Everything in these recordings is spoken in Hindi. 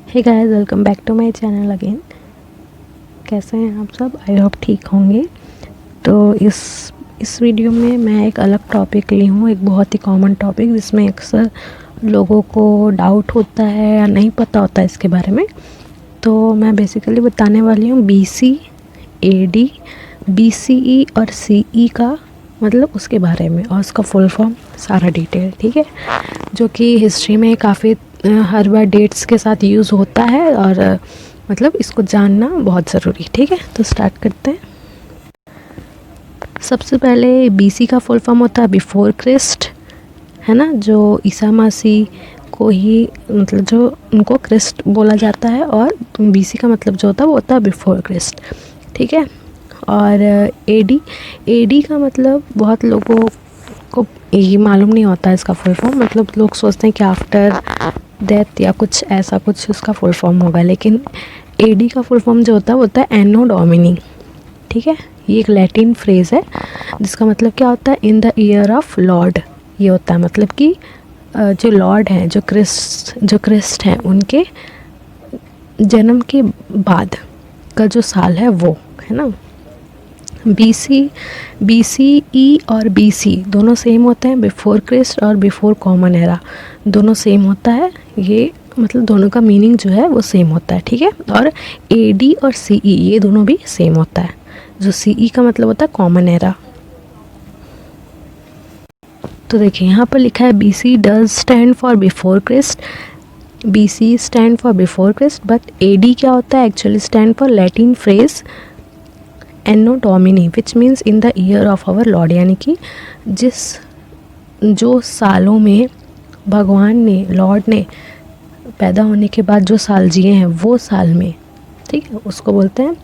Hey guys, welcome back to my channel again. कैसे हैं आप सब? आई होप ठीक होंगे। तो इस वीडियो में मैं एक अलग टॉपिक ली हूँ, एक बहुत ही कॉमन टॉपिक जिसमें अक्सर लोगों को डाउट होता है या नहीं पता होता है इसके बारे में। तो मैं बेसिकली बताने वाली हूँ BC, AD, BCE और CE का मतलब उसके बारे में और उसका फुल फॉर्म सारा डिटेल, ठीक है, जो कि हिस्ट्री में काफ़ी हर बार डेट्स के साथ यूज़ होता है और मतलब इसको जानना बहुत ज़रूरी, ठीक है। तो स्टार्ट करते हैं। सबसे पहले BC का फुल फॉर्म होता है बिफोर क्रिस्ट, है ना, जो ईसा मसीह को ही मतलब जो उनको क्रिस्ट बोला जाता है, और BC का मतलब जो होता है वो होता है बिफोर क्रिस्ट, ठीक है। और AD का मतलब बहुत लोगों को ये मालूम नहीं होता है इसका फुल फॉर्म, मतलब लोग सोचते हैं कि आफ्टर डेथ या कुछ ऐसा कुछ उसका फुल फॉर्म होगा, लेकिन AD का फुल फॉर्म जो होता है वो होता है एनो डोमिनी, ठीक है। ये एक लैटिन फ्रेज़ है जिसका मतलब क्या होता है, इन द ईयर ऑफ लॉर्ड। ये होता है मतलब कि जो लॉर्ड हैं, जो क्रिस्ट हैं, उनके जन्म के बाद का जो साल है वो, है ना। BCE और BC दोनों सेम होते हैं, बिफोर क्रिस्ट और बिफोर कॉमन एरा दोनों सेम होता है। ये मतलब दोनों का मीनिंग जो है वो सेम होता है, ठीक है। और AD और CE ये दोनों भी सेम होता है, जो CE का मतलब होता है कॉमन एरा। तो देखिए यहाँ पर लिखा है BC does stand for before Christ, BC stand for before Christ, but AD क्या होता है, actually stand for Latin phrase anno Domini which means in the year of our Lord, यानी कि जो सालों में भगवान ने, लॉर्ड ने पैदा होने के बाद जो साल जिए हैं वो साल में, ठीक है, उसको बोलते हैं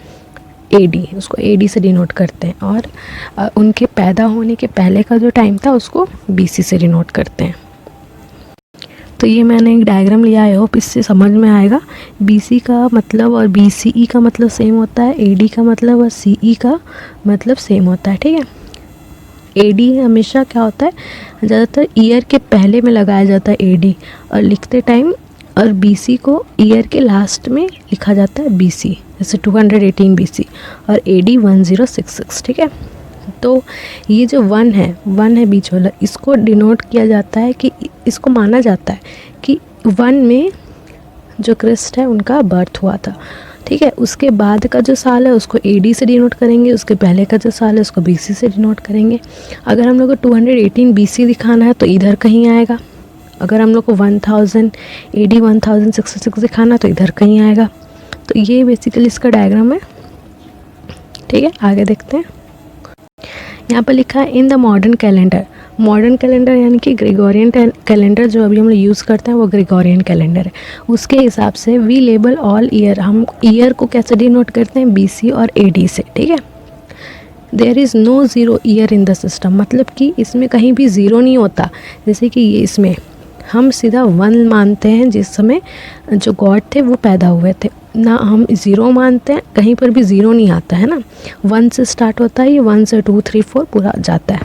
AD, उसको AD से डिनोट करते हैं। और उनके पैदा होने के पहले का जो टाइम था उसको BC से डिनोट करते हैं। तो ये मैंने एक डायग्राम लिया है, होप इससे समझ में आएगा। BC का मतलब और BCE का मतलब सेम होता है, AD का मतलब और CE का मतलब सेम होता है, ठीक है। AD हमेशा क्या होता है, ज़्यादातर ईयर के पहले में लगाया जाता है AD और लिखते टाइम, और BC को ईयर के लास्ट में लिखा जाता है BC, जैसे 218 BC और AD 1066, ठीक है। तो ये जो 1 है बीच वाला, इसको डिनोट किया जाता है कि इसको माना जाता है कि 1 में जो क्रिस्ट है उनका बर्थ हुआ था, ठीक है। उसके बाद का जो साल है उसको AD से डिनोट करेंगे, उसके पहले का जो साल है उसको BC से डिनोट करेंगे। अगर हम लोग को 218 BC दिखाना है तो इधर कहीं आएगा, अगर हम लोग को 1000 AD 1066 दिखाना तो इधर कहीं आएगा। तो ये बेसिकली इसका डायग्राम है, ठीक है। आगे देखते हैं। यहाँ पर लिखा है इन द मॉडर्न कैलेंडर यानी कि ग्रेगोरियन कैलेंडर जो अभी हम लोग यूज़ करते हैं वो ग्रेगोरियन कैलेंडर है। उसके हिसाब से वी लेबल ऑल ईयर, हम ईयर को कैसे डिनोट करते हैं, BC और AD से, ठीक है। There is no zero year in the system, मतलब कि इसमें कहीं भी ज़ीरो नहीं होता। जैसे कि ये इसमें हम सीधा 1 मानते हैं, जिस समय जो गॉड थे वो पैदा हुए थे ना, हम 0 मानते हैं, कहीं पर भी 0 नहीं आता है ना। 1 से स्टार्ट होता है, ये 1 से 2 3 4 पूरा जाता है,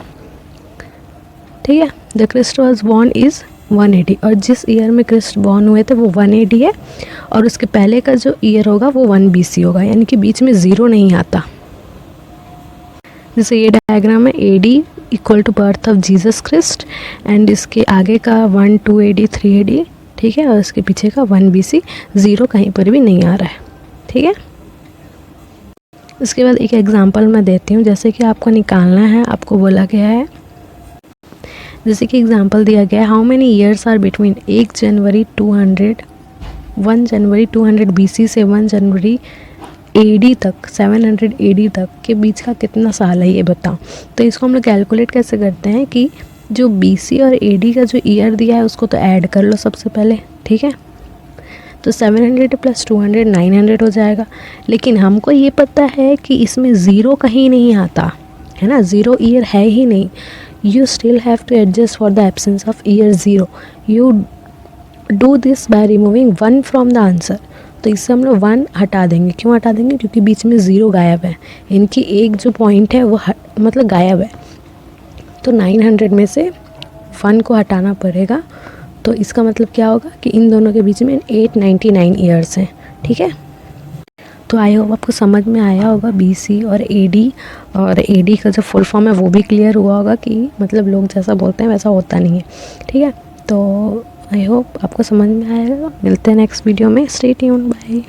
ठीक है। The Christ was born is 180, और जिस ईयर में क्रिस्ट बॉर्न हुए थे वो 180 है, और उसके पहले का जो ईयर होगा वो 1 BC होगा, यानी कि बीच में 0 नहीं आता। जैसे ये डायग्राम है, AD equal to birth of Jesus Christ, and इसके आगे का 1 2 AD 3 AD, ठीक है, और इसके पीछे का 1 BC, 0 कहीं पर भी नहीं आ रहा है, ठीक है। उसके बाद एक एग्जांपल मैं देती हूँ, जैसे कि आपको निकालना है, आपको बोला गया है, जैसे कि एग्जांपल दिया गया है, how many years are between 1 January 200 BC से 1 जनवरी AD तक 700 AD तक के बीच का कितना साल है, ये बताओ। तो इसको हम लोग कैलकुलेट कैसे करते हैं कि जो BC और AD का जो ईयर दिया है उसको तो ऐड कर लो सबसे पहले, ठीक है। तो 700 + 200 900 हो जाएगा। लेकिन हमको ये पता है कि इसमें 0 कहीं नहीं आता है ना, 0 ईयर है ही नहीं। You still have to adjust for the absence of year 0। You do this by removing 1 from the answer. तो इससे हम लोग 1 हटा देंगे। क्यों हटा देंगे? क्योंकि बीच में 0 गायब है, इनकी एक जो पॉइंट है वो मतलब गायब है। तो 900 में से 1 को हटाना पड़ेगा, तो इसका मतलब क्या होगा कि इन दोनों के बीच में 899 ईयर्स हैं। ठीक है, तो आई होप आपको समझ में आया होगा BC और AD का जो फुल फॉर्म है वो भी क्लियर हुआ होगा कि मतलब लोग जैसा बोलते हैं वैसा होता नहीं है। ठीक है, तो आई होप आपको समझ में आएगा। मिलते हैं नेक्स्ट वीडियो में। Stay tuned, bye.